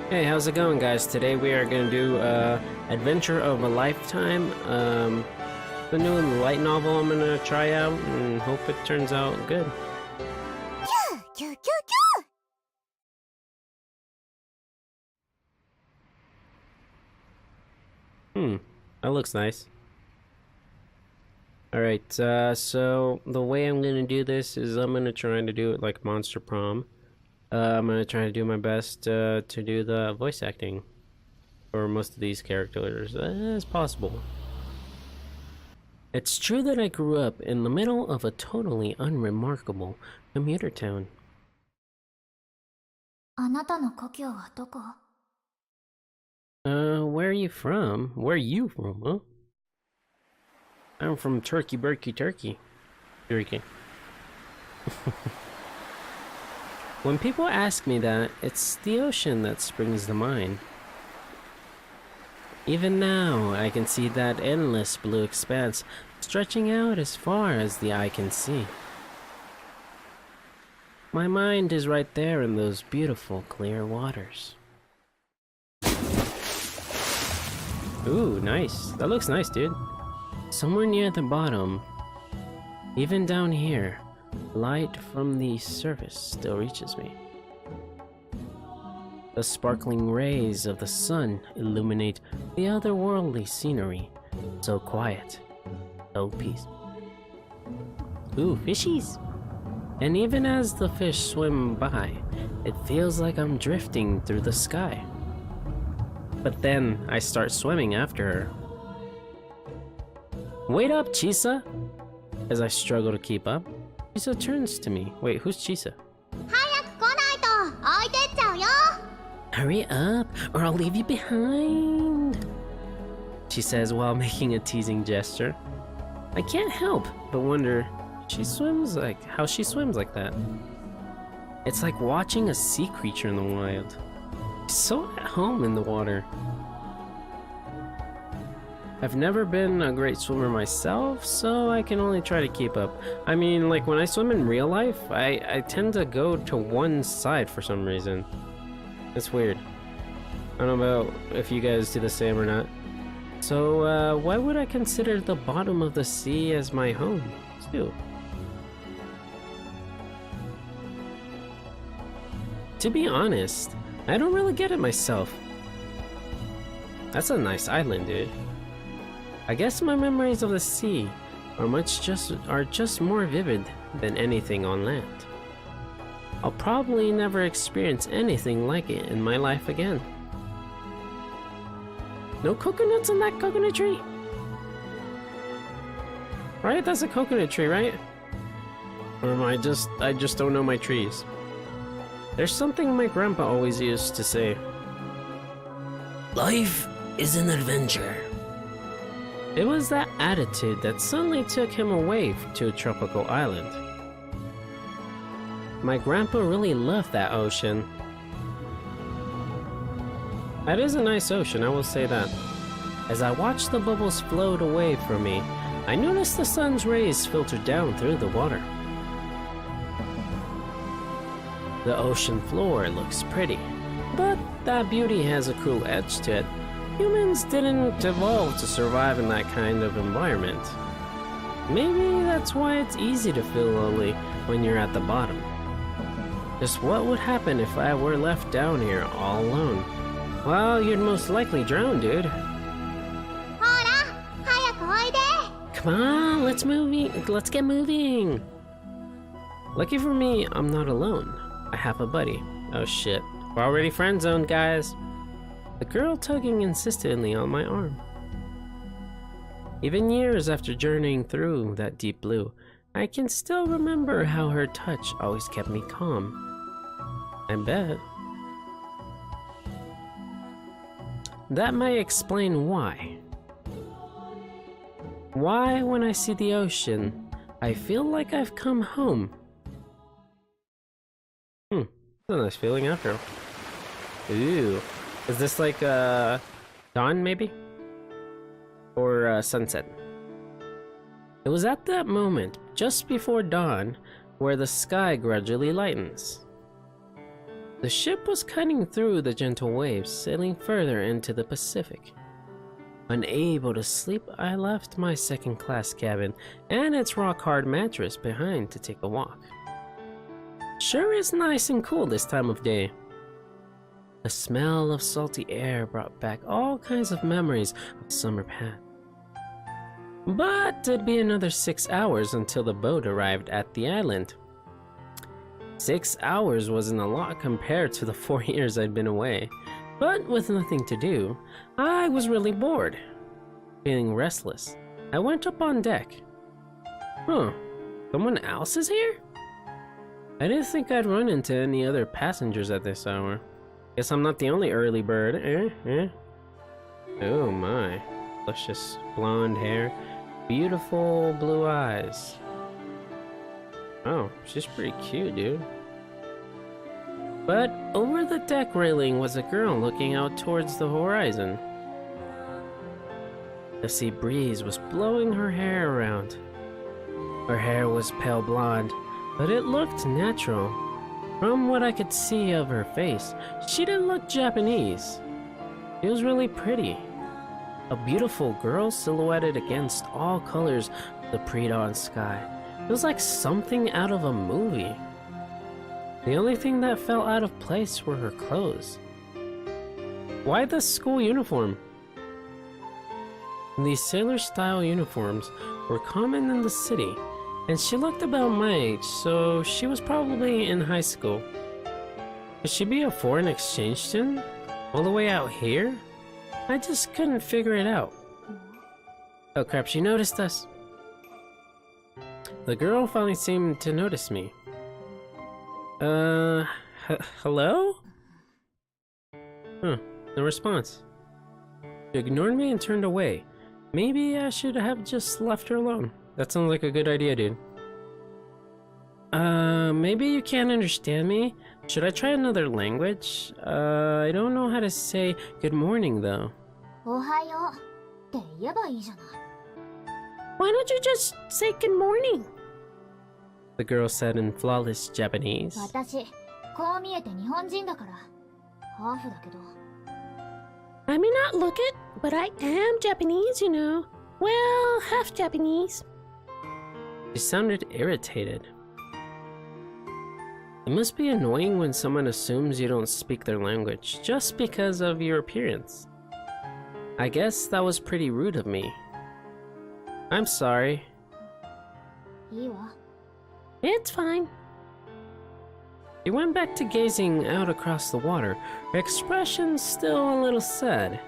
Hey, how's it going, guys? Today we are going to do Adventure of a Lifetime. The new light novel I'm going to try out and hope it turns out good. That looks nice. Alright, so the way I'm going to do this is I'm going to try to do it like Monster Prom. I'm going to try to do my best to do the voice acting for most of these characters as possible. It's true that I grew up in the middle of a totally unremarkable commuter town. Where are you from? Where are you from, huh? I'm from Turkey. When people ask me that, it's the ocean that springs to mind. Even now, I can see that endless blue expanse stretching out as far as the eye can see. My mind is right there in those beautiful, clear waters. Ooh, nice. That looks nice, dude. Somewhere near the bottom, even down here, light from the surface still reaches me. The sparkling rays of the sun illuminate the otherworldly scenery. So quiet, so peaceful. Ooh, fishies! And even as the fish swim by, it feels like I'm drifting through the sky. But then I start swimming after her. Wait up, Chisa! As I struggle to keep up, Chisa turns to me. Wait, who's Chisa? Hurry up, or I'll leave you behind, she says while making a teasing gesture. I can't help but wonder how she swims like that. It's like watching a sea creature in the wild. She's so at home in the water. I've never been a great swimmer myself, so I can only try to keep up. I mean, like when I swim in real life, I tend to go to one side for some reason. It's weird. I don't know about if you guys do the same or not. So, why would I consider the bottom of the sea as my home, too? To be honest, I don't really get it myself. That's a nice island, dude. I guess my memories of the sea are just more vivid than anything on land. I'll probably never experience anything like it in my life again. No coconuts on that coconut tree? Right? That's a coconut tree, right? Or am I just don't know my trees. There's something my grandpa always used to say. Life is an adventure. It was that attitude that suddenly took him away to a tropical island. My grandpa really loved that ocean. That is a nice ocean, I will say that. As I watched the bubbles float away from me, I noticed the sun's rays filter down through the water. The ocean floor looks pretty, but that beauty has a cruel edge to it. Humans didn't evolve to survive in that kind of environment. Maybe that's why it's easy to feel lonely when you're at the bottom. Just what would happen if I were left down here all alone? Well, you'd most likely drown, dude. Come on, let's get moving. Lucky for me, I'm not alone. I have a buddy. Oh shit, we're already friend zoned, guys. The girl tugging insistently on my arm. Even years after journeying through that deep blue, I can still remember how her touch always kept me calm. I bet. That may explain why. Why, when I see the ocean, I feel like I've come home. It's a nice feeling after all. Ooh. Is this like, dawn, maybe? Or, sunset? It was at that moment, just before dawn, where the sky gradually lightens. The ship was cutting through the gentle waves, sailing further into the Pacific. Unable to sleep, I left my second-class cabin and its rock-hard mattress behind to take a walk. Sure is nice and cool this time of day. The smell of salty air brought back all kinds of memories of summer past. But it'd be another 6 hours until the boat arrived at the island. 6 hours wasn't a lot compared to the 4 years I'd been away, but with nothing to do, I was really bored. Feeling restless, I went up on deck. Someone else is here? I didn't think I'd run into any other passengers at this hour. Guess I'm not the only early bird, Oh my, luscious blonde hair, beautiful blue eyes. Oh, she's pretty cute, dude. But over the deck railing was a girl looking out towards the horizon. The sea breeze was blowing her hair around. Her hair was pale blonde, but it looked natural. From what I could see of her face, she didn't look Japanese. She was really pretty. A beautiful girl silhouetted against all colors of the pre-dawn sky. It was like something out of a movie. The only thing that felt out of place were her clothes. Why the school uniform? These sailor-style uniforms were common in the city, and she looked about my age, so she was probably in high school. Could she be a foreign exchange student? All the way out here? I just couldn't figure it out. Oh crap, she noticed us. The girl finally seemed to notice me. Hello? No response. She ignored me and turned away. Maybe I should have just left her alone. That sounds like a good idea, dude. Maybe you can't understand me? Should I try another language? I don't know how to say good morning, though. Why don't you just say good morning? The girl said in flawless Japanese. I may not look it, but I am Japanese, you know. Well, half Japanese. She sounded irritated. It must be annoying when someone assumes you don't speak their language just because of your appearance. I guess that was pretty rude of me. I'm sorry. It's fine. She went back to gazing out across the water, her expression still a little sad.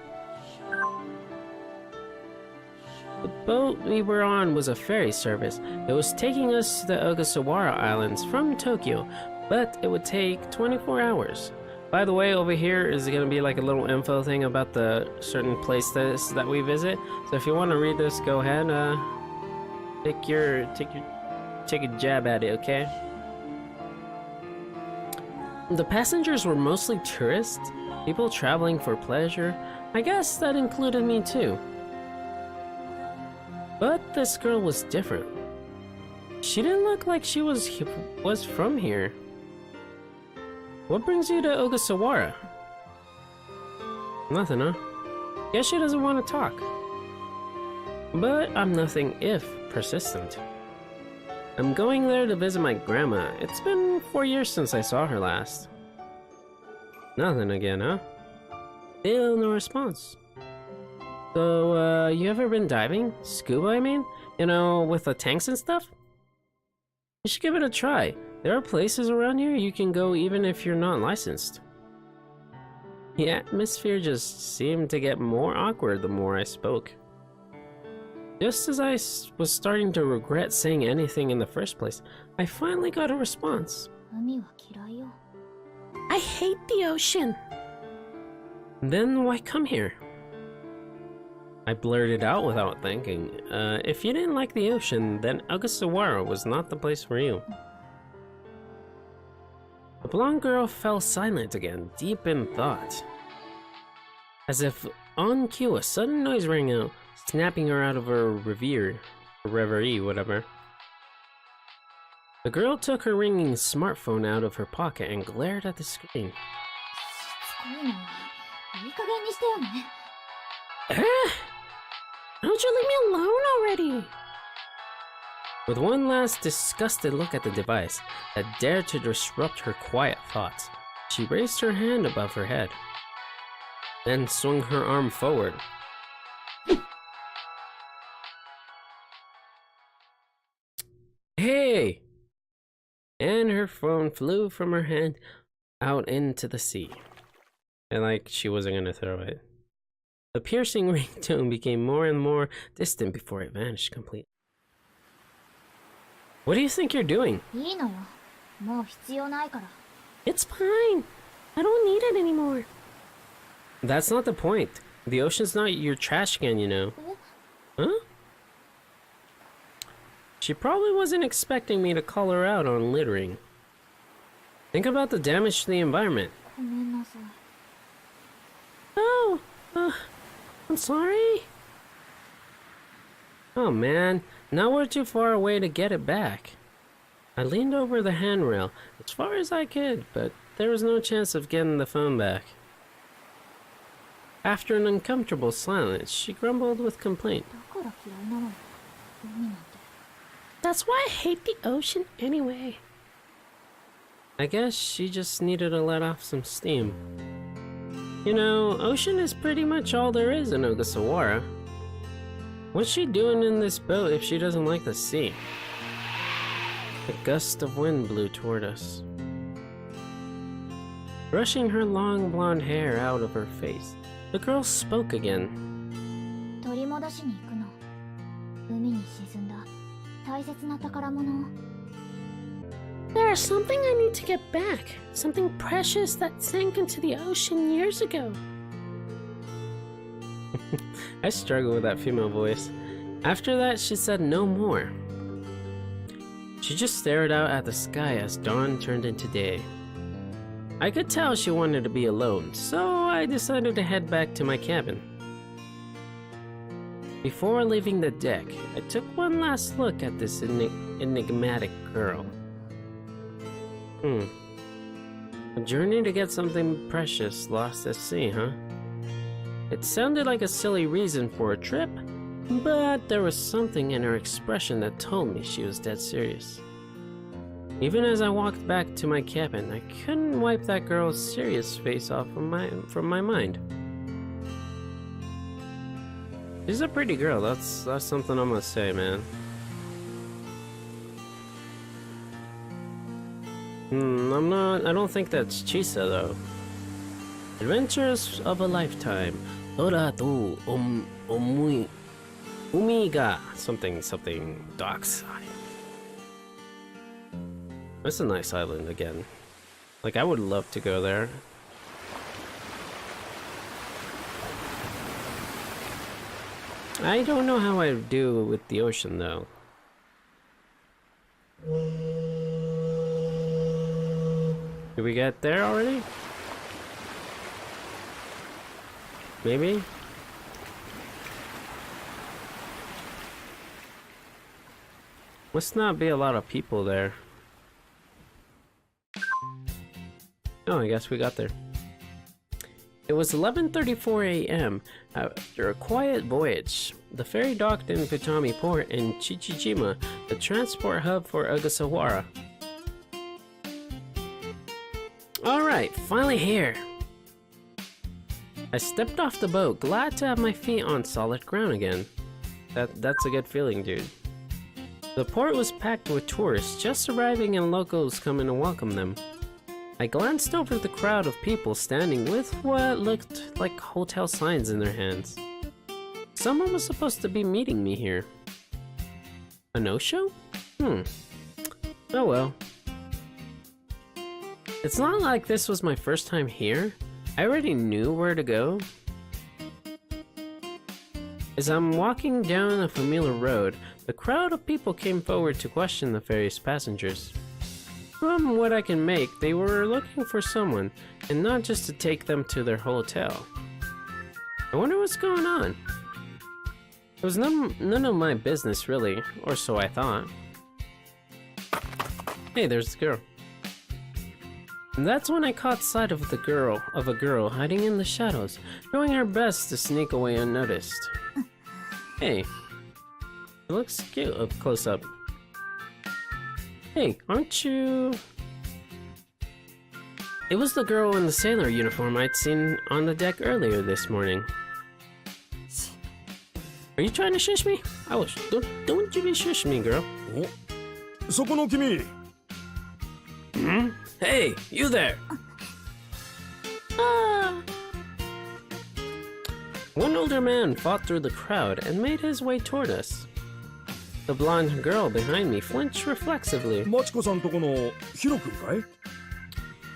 The boat we were on was a ferry service. It was taking us to the Ogasawara Islands from Tokyo, but it would take 24 hours. By the way, over here is going to be like a little info thing about the certain places that we visit. So if you want to read this, go ahead. Take a jab at it, okay? The passengers were mostly tourists, people traveling for pleasure. I guess that included me too. But this girl was different. She didn't look like she was from here. What brings you to Ogasawara? Nothing, huh? Guess she doesn't want to talk. But I'm nothing if persistent. I'm going there to visit my grandma. It's been 4 years since I saw her last. Nothing again, huh? Still no response. So, you ever been diving? Scuba, I mean? You know, with the tanks and stuff? You should give it a try. There are places around here you can go even if you're not licensed. The atmosphere just seemed to get more awkward the more I spoke. Just as I was starting to regret saying anything in the first place, I finally got a response. I hate the ocean. Then why come here? I blurted out without thinking. If you didn't like the ocean, then Ogasawara was not the place for you. The blonde girl fell silent again, deep in thought. As if on cue, a sudden noise rang out, snapping her out of her reverie, whatever. The girl took her ringing smartphone out of her pocket and glared at the screen. Don't you leave me alone already? With one last disgusted look at the device that dared to disrupt her quiet thoughts, she raised her hand above her head, then swung her arm forward. Hey! And her phone flew from her hand out into the sea. And like she wasn't gonna throw it. The piercing ringtone became more and more distant before it vanished completely. What do you think you're doing? It's fine. I don't need it anymore. That's not the point. The ocean's not your trash can, you know. Huh? She probably wasn't expecting me to call her out on littering. Think about the damage to the environment. Oh, I'm sorry. Oh man, now we're too far away to get it back. I leaned over the handrail as far as I could, but there was no chance of getting the phone back. After an uncomfortable silence, she grumbled with complaint. That's why I hate the ocean anyway. I guess she just needed to let off some steam. You know, ocean is pretty much all there is in Ogasawara. What's she doing in this boat if she doesn't like the sea? A gust of wind blew toward us, brushing her long blonde hair out of her face. The girl spoke again. There's something I need to get back. Something precious that sank into the ocean years ago. I struggle with that female voice. After that, she said no more. She just stared out at the sky as dawn turned into day. I could tell she wanted to be alone, so I decided to head back to my cabin. Before leaving the deck, I took one last look at this enigmatic girl. A journey to get something precious lost at sea, huh? It sounded like a silly reason for a trip, but there was something in her expression that told me she was dead serious. Even as I walked back to my cabin, I couldn't wipe that girl's serious face off from my mind. She's a pretty girl, that's something I must say, man. I don't think that's Chisa though. Adventures of a lifetime. Tora to umi ga something docks. That's a nice island again. Like, I would love to go there. I don't know how I do with the ocean though. Did we get there already? Maybe? Must not be a lot of people there. Oh, I guess we got there. It was 11:34 a.m. After a quiet voyage. The ferry docked in Futami Port in Chichijima, the transport hub for Ogasawara. Alright, finally here! I stepped off the boat, glad to have my feet on solid ground again. That's a good feeling, dude. The port was packed with tourists just arriving and locals coming to welcome them. I glanced over the crowd of people standing with what looked like hotel signs in their hands. Someone was supposed to be meeting me here. A no-show? Oh well. It's not like this was my first time here. I already knew where to go. As I'm walking down a familiar road, the crowd of people came forward to question the ferry's passengers. From what I can make, they were looking for someone, and not just to take them to their hotel. I wonder what's going on. It was none of my business really, or so I thought. Hey, there's the girl. And that's when I caught sight of a girl hiding in the shadows, doing her best to sneak away unnoticed. Hey, it looks cute up close up. Hey, aren't you... It was the girl in the sailor uniform I'd seen on the deck earlier this morning. Are you trying to shush me? Don't you be shush me, girl. Hmm? Hey, you there! One older man fought through the crowd and made his way toward us. The blonde girl behind me flinched reflexively.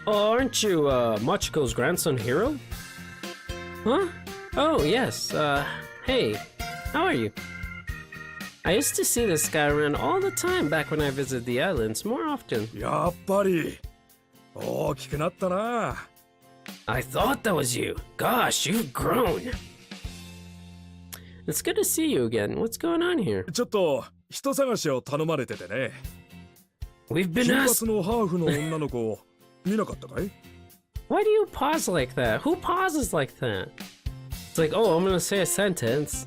Oh, aren't you, Machiko's grandson, Hiro? Huh? Oh, yes, hey, how are you? I used to see this guy around all the time back when I visited the islands more often. I thought that was you. Gosh, you've grown. It's good to see you again. What's going on here? We've been asked... Why do you pause like that? Who pauses like that? It's like, oh, I'm gonna say a sentence,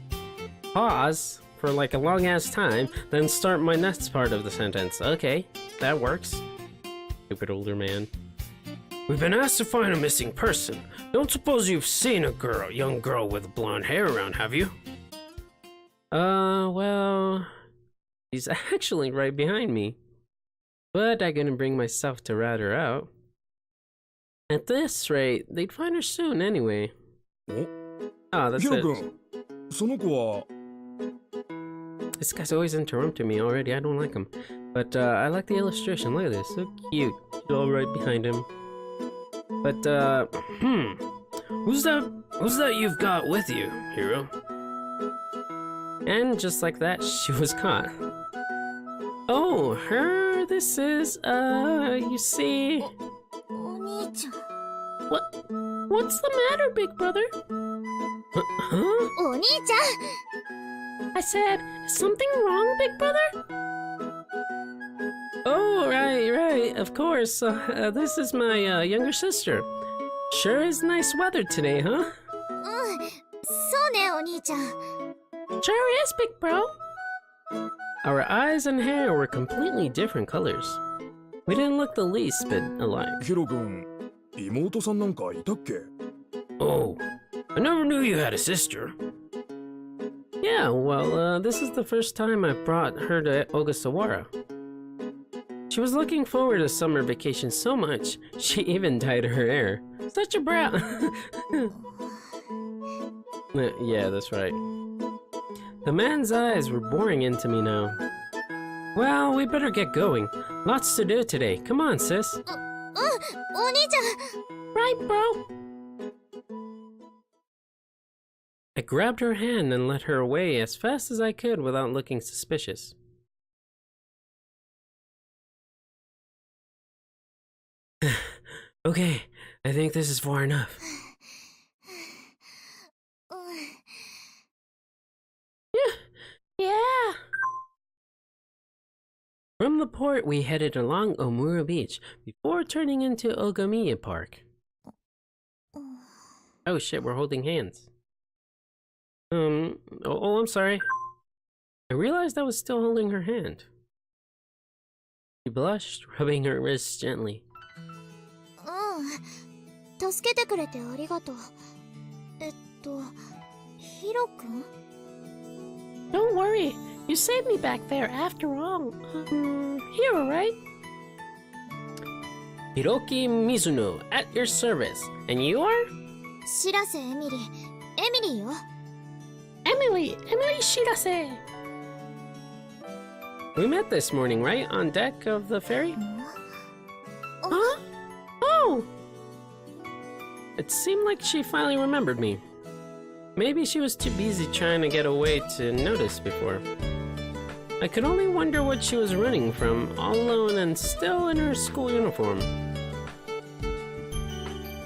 pause for like a long ass time, then start my next part of the sentence. Okay, that works. Stupid older man. We've been asked to find a missing person. Don't suppose you've seen a young girl with blonde hair around, have you? Well, she's actually right behind me. But I'm gonna bring myself to rat her out. At this rate, they'd find her soon anyway. Oh, that's it. This guy's always interrupting me already. I don't like him. But I like the illustration. Look at this. So cute. She's all right behind him. But, Who's that you've got with you, Hiro? And just like that, she was caught. Oh, her? This is, you see... What's the matter, big brother? Huh? I said, is something wrong, big brother? Oh, right, of course. This is my, younger sister. Sure is nice weather today, huh? Sure is, big bro. Our eyes and hair were completely different colors. We didn't look the least bit alike. Oh, I never knew you had a sister. Yeah, well, this is the first time I brought her to Ogasawara. She was looking forward to summer vacation so much, she even dyed her hair. Such a brat! Yeah, that's right. The man's eyes were boring into me now. Well, we better get going. Lots to do today. Come on, sis. Right, bro. I grabbed her hand and led her away as fast as I could without looking suspicious. Okay, I think this is far enough. Yeah. From the port, we headed along Omura Beach before turning into Ogamiya Park. Oh shit, we're holding hands. I'm sorry. I realized I was still holding her hand. She blushed, rubbing her wrists gently. Don't worry, you saved me back there after all. Hiro, right? Hiroki Mizuno, at your service. And you are? Emily Shirase. We met this morning, right? On deck of the ferry? Huh? Oh! It seemed like she finally remembered me. Maybe she was too busy trying to get away to notice before. I could only wonder what she was running from, all alone and still in her school uniform.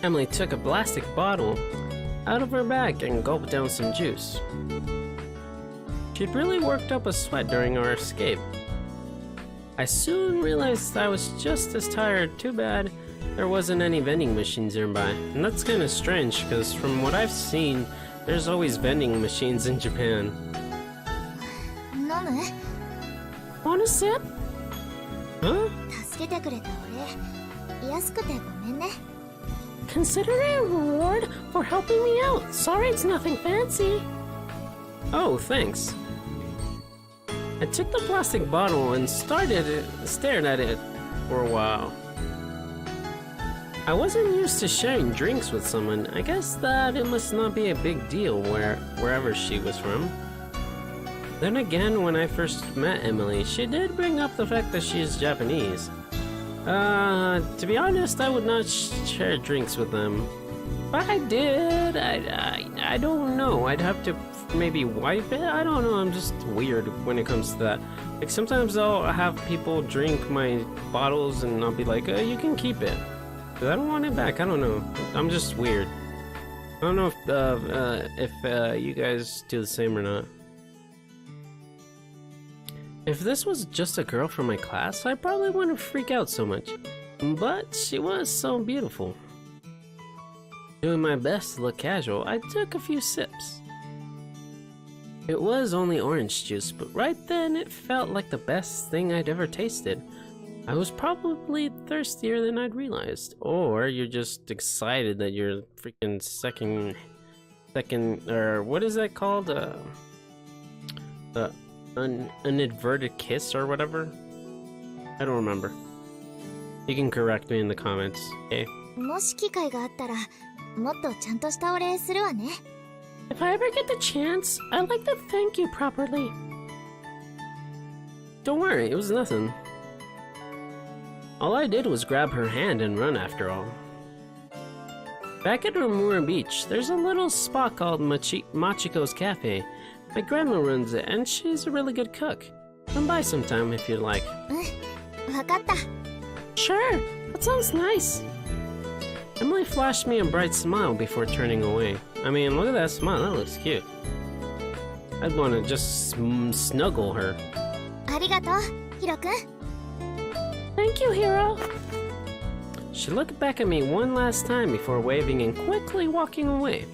Emily took a plastic bottle out of her bag and gulped down some juice. She'd really worked up a sweat during our escape. I soon realized I was just as tired. Too bad there wasn't any vending machines nearby. And that's kind of strange, because from what I've seen, there's always vending machines in Japan. Want a sip? Huh? Consider it a reward for helping me out. Sorry, it's nothing fancy. Oh, thanks. I took the plastic bottle and stared at it for a while. I wasn't used to sharing drinks with someone. I guess that it must not be a big deal wherever she was from. Then again, when I first met Emily, she did bring up the fact that she is Japanese. To be honest, I would not share drinks with them. But I did. I don't know. I'd have to maybe wipe it? I don't know. I'm just weird when it comes to that. Like, sometimes I'll have people drink my bottles and I'll be like, you can keep it. But I don't want it back. I don't know. I'm just weird. I don't know if you guys do the same or not. If this was just a girl from my class, I probably wouldn't freak out so much. But she was so beautiful. Doing my best to look casual, I took a few sips. It was only orange juice, but right then it felt like the best thing I'd ever tasted. I was probably thirstier than I'd realized. Or you're just excited that you're freaking second, or what is that called? An inadvertent kiss or whatever? I don't remember. You can correct me in the comments, okay? If I ever get the chance, I'd like to thank you properly. Don't worry, it was nothing. All I did was grab her hand and run after all. Back at Omura Beach, there's a little spot called Machiko's Cafe. My grandma runs it, and she's a really good cook. Come by sometime if you'd like. Sure, that sounds nice. Emily flashed me a bright smile before turning away. I mean, look at that smile, that looks cute. I'd want to just snuggle her. Thank you, Hiro. She looked back at me one last time before waving and quickly walking away.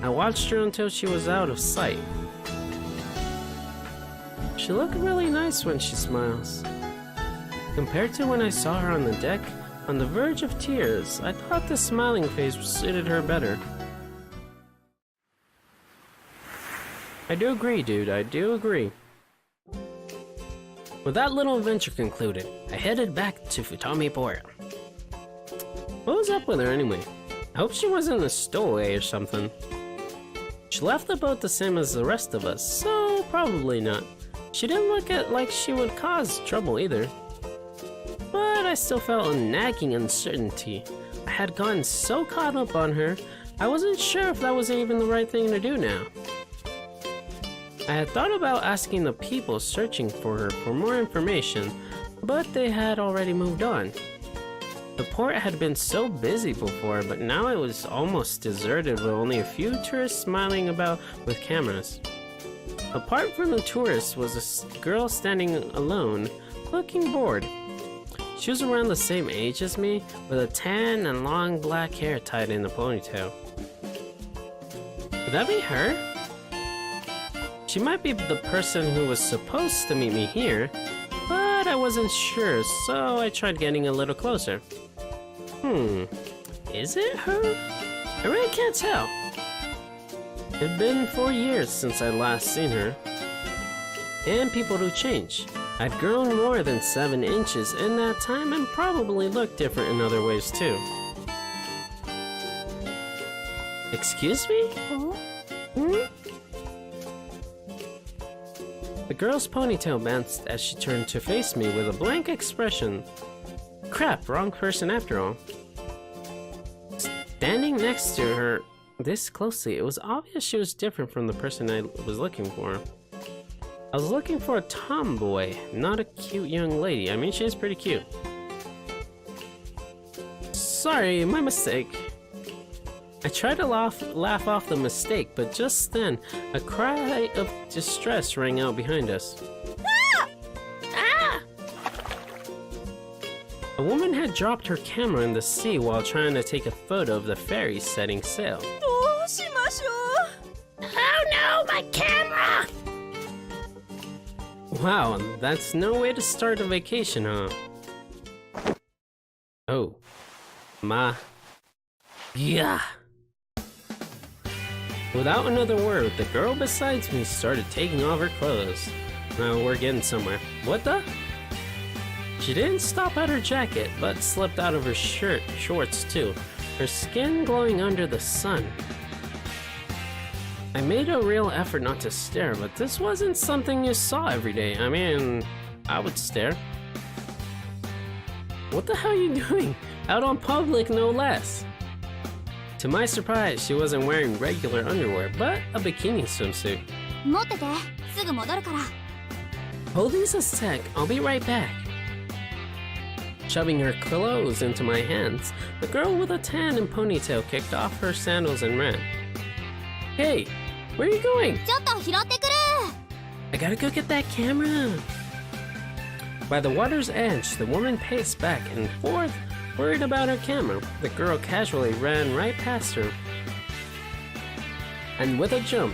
I watched her until she was out of sight. She looked really nice when she smiles. Compared to when I saw her on the deck, on the verge of tears, I thought the smiling face suited her better. I do agree, dude, I do agree. With that little adventure concluded, I headed back to Futami Port. What was up with her anyway? I hope she wasn't a stowaway or something. She left the boat the same as the rest of us, so probably not. She didn't look like she would cause trouble either. But I still felt a nagging uncertainty. I had gotten so caught up on her, I wasn't sure if that was even the right thing to do now. I had thought about asking the people searching for her for more information, but they had already moved on. The port had been so busy before, but now it was almost deserted with only a few tourists smiling about with cameras. Apart from the tourists was a girl standing alone, looking bored. She was around the same age as me, with a tan and long black hair tied in a ponytail. Could that be her? She might be the person who was supposed to meet me here, but I wasn't sure, so I tried getting a little closer. Is it her? I really can't tell. It'd been 4 years since I'd last seen her. And people do change. I'd grown more than 7 inches in that time and probably looked different in other ways too. Excuse me? The girl's ponytail bounced as she turned to face me with a blank expression. Crap, wrong person after all. Standing next to her this closely, it was obvious she was different from the person I was looking for. I was looking for a tomboy, not a cute young lady. I mean, she is pretty cute. Sorry, my mistake. I tried to laugh off the mistake, but just then, a cry of distress rang out behind us. Ah! Ah! A woman had dropped her camera in the sea while trying to take a photo of the ferry setting sail. どうしましょう。 Oh no, my camera! Wow, that's no way to start a vacation, huh? Oh. Yeah. Without another word, the girl beside me started taking off her clothes. Now we're getting somewhere. What the? She didn't stop at her jacket, but slipped out of her shorts too, her skin glowing under the sun. I made a real effort not to stare, but this wasn't something you saw every day. I mean, I would stare. What the hell are you doing? Out on public, no less. To my surprise, she wasn't wearing regular underwear, but a bikini swimsuit. 持ってて、すぐ戻るから。 Hold these a sec, I'll be right back. Shoving her clothes into my hands, the girl with a tan and ponytail kicked off her sandals and ran. Hey, where are you going? ちょっと拾ってくる。 I gotta go get that camera. By the water's edge, the woman paced back and forth, worried about her camera. The girl casually ran right past her. And with a jump,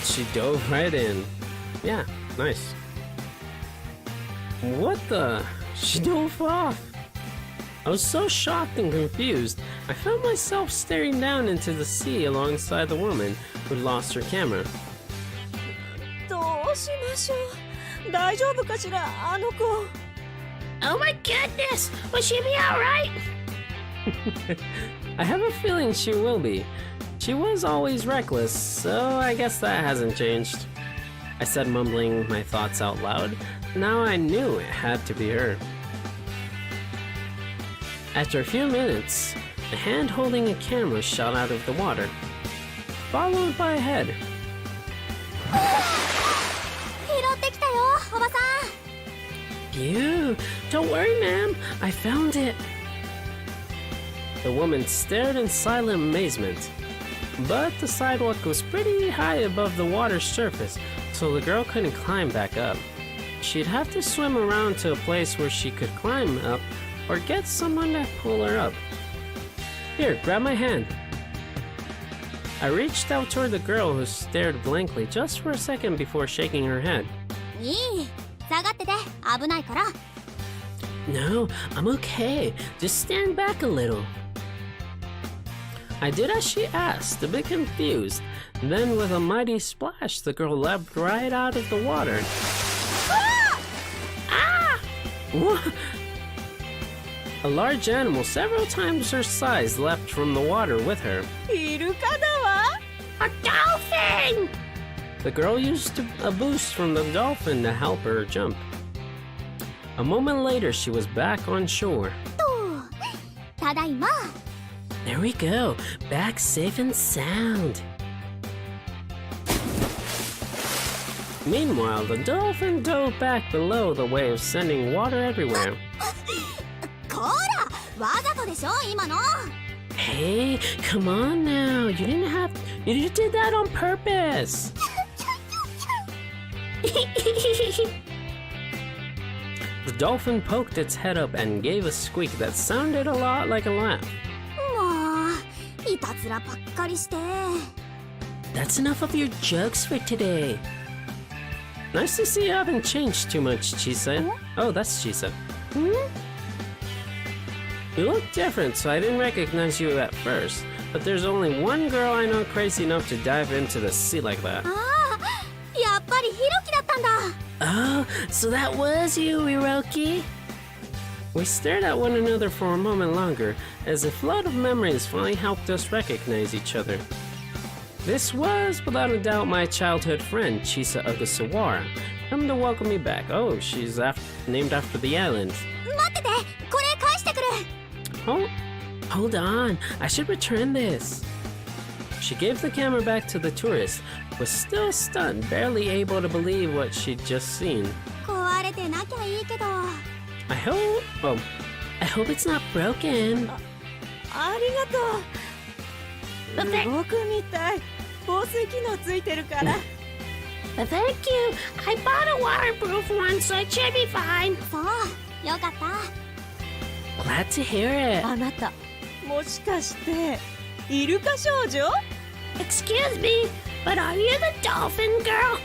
she dove right in. Yeah, nice. What the? She dove off. I was so shocked and confused, I found myself staring down into the sea alongside the woman who'd lost her camera. どうしましょう。大丈夫かしら、あの子。 Oh my goodness! Will she be alright? I have a feeling she will be. She was always reckless, so I guess that hasn't changed. I said, mumbling my thoughts out loud. Now I knew it had to be her. After a few minutes, a hand holding a camera shot out of the water, followed by a head. 拾ってきたよ、おばさん。 Phew! Don't worry, ma'am. I found it. The woman stared in silent amazement. But the sidewalk was pretty high above the water's surface, so the girl couldn't climb back up. She'd have to swim around to a place where she could climb up or get someone to pull her up. Here, grab my hand. I reached out toward the girl who stared blankly just for a second before shaking her head. いい、下がってて、危ないから。 No, I'm okay. Just stand back a little. I did as she asked, a bit confused. Then, with a mighty splash, the girl leapt right out of the water. Ah! What? A large animal several times her size leapt from the water with her. イルカだわ。 A dolphin! The girl used a boost from the dolphin to help her jump. A moment later, she was back on shore. ただいま。 There we go, back safe and sound. Meanwhile, the dolphin dove back below the waves, sending water everywhere. こら、わざとでしょ、今の。 Hey, come on now, you did that on purpose. The dolphin poked its head up and gave a squeak that sounded a lot like a laugh. もう、いたずらばっかりして。 That's enough of your jokes for today. Nice to see you haven't changed too much, Chisa. Oh, that's Chisa. You look different, so I didn't recognize you at first. But there's only one girl I know crazy enough to dive into the sea like that. ああ、やっぱりヒロキだったんだ。 Oh, so that was you, Hiroki? We stared at one another for a moment longer, as a flood of memories finally helped us recognize each other. This was, without a doubt, my childhood friend, Chisa Ogasawara, come to welcome me back. Oh, she's named after the island. 待ってて、これ返してくる。 Hold on, I should return this. She gave the camera back to the tourist, was still stunned, barely able to believe what she'd just seen. 壊れてなきゃいいけど。 I hope it's not broken. ありがとう。動くみたい。防水機能ついてるから。Thank you. I bought a waterproof one, so it should be fine. そう、よかった。 Glad to hear it. あなた、もしかしてイルカ少女？ Excuse me, but are you the dolphin girl?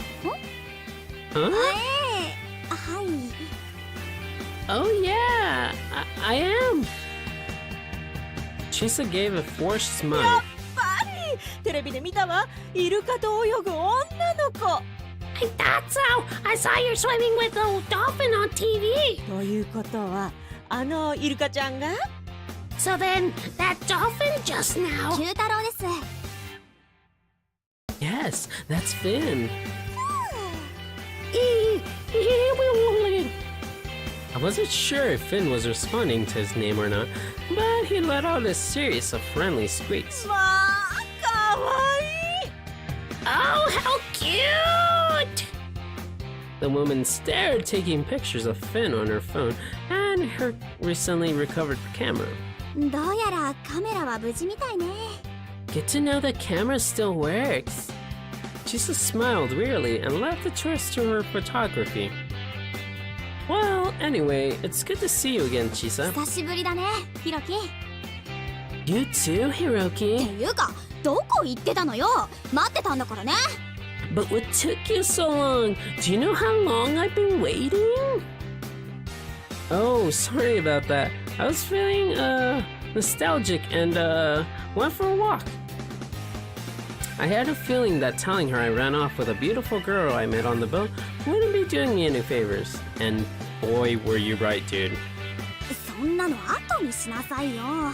Huh? はい。 Oh yeah, I am. Chisa gave a forced や smile. っぱりテレビで見たわ。イルカと泳ぐ女の子。 I thought so. I saw you swimming with a dolphin on TV. ということは、あのイルカちゃんが？ So then, that dolphin just now. 九太郎です。 Yes, that's Finn. I wasn't sure if Finn was responding to his name or not, but he let out a series of friendly squeaks. まあ、かわいい。 Oh, how cute! The woman stared, taking pictures of Finn on her phone and her recently recovered camera. どうやらカメラは無事みたいね。 Get to know the camera still works. Chisa smiled wearily and left the choice to her photography. Well, anyway, it's good to see you again, Chisa. 久しぶりだね、ヒロキ。 You too, って Hiroki. いうか、どこ行ってたのよ。待ってたんだからね。 But what took you so long? Do you know how long I've been waiting? Oh, sorry about that. I was feeling, nostalgic and, went for a walk. I had a feeling that telling her I ran off with a beautiful girl I met on the boat wouldn't be doing me any favors. And boy, were you right, dude. そんなの後にしなさいよ。もう。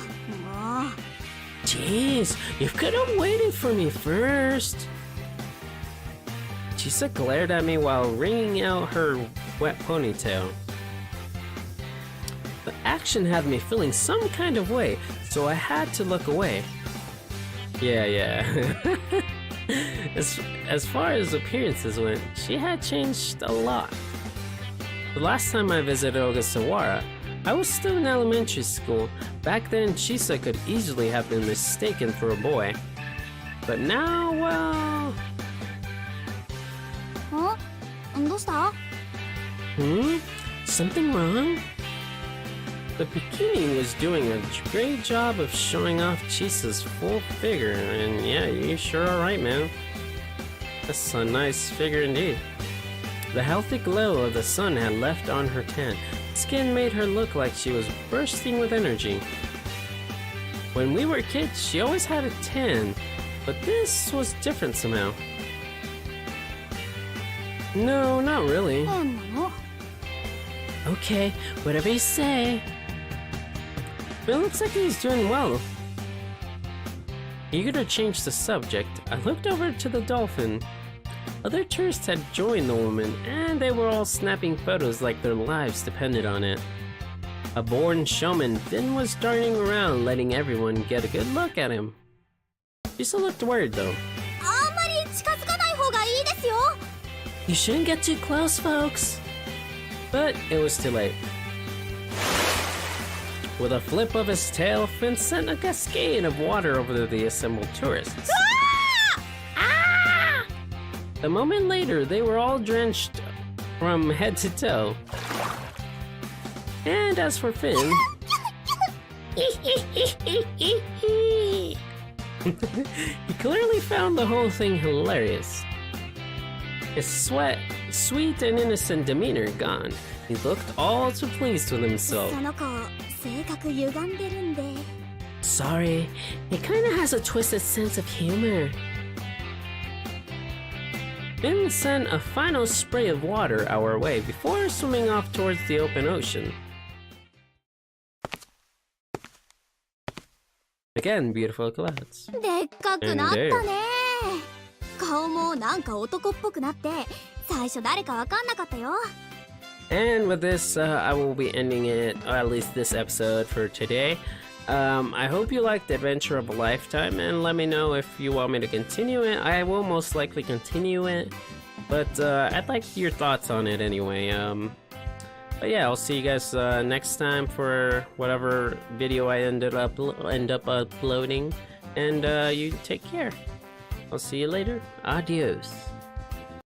Jeez, you could have waited for me first. Chisa glared at me while wringing out her wet ponytail. The action had me feeling some kind of way, so I had to look away. Yeah. As far as appearances went, she had changed a lot. The last time I visited Ogasawara, I was still in elementary school. Back then, Chisa could easily have been mistaken for a boy. But now, well... どうした？ Something wrong? The bikini was doing a great job of showing off Chisa's full figure, and yeah, you sure are right, man. That's a nice figure indeed. The healthy glow of the sun had left on her tan. Skin made her look like she was bursting with energy. When we were kids, she always had a tan, but this was different somehow. No, not really. 変なの。 Okay, whatever you say. But it looks like he's doing well. Eager to change the subject, I looked over to the dolphin. Other tourists had joined the woman, and they were all snapping photos like their lives depended on it. A born showman, Finn was darting around, letting everyone get a good look at him. She still looked worried though. あんまり近づかない方がいいですよ。 You shouldn't get too close, folks. But it was too late. With a flip of his tail, Finn sent a cascade of water over the assembled tourists. Ah! A moment later, they were all drenched from head to toe. And as for Finn... he clearly found the whole thing hilarious. His sweet and innocent demeanor gone, he looked all too pleased with himself. その子、性格歪んでるんで。 Sorry, he kinda has a twisted sense of humor. Finn sent a final spray of water our way before swimming off towards the open ocean. Again, beautiful clouds. でっかくなったね。顔もなんか男っぽくなって、最初誰かわかんなかったよ。 And with this, I will be ending it, or at least this episode for today. I hope you liked the Adventure of a Lifetime, and let me know if you want me to continue it. I will most likely continue it, but I'd like your thoughts on it anyway. But yeah, I'll see you guys next time for whatever video I end up uploading, and you take care. I'll see you later. Adios.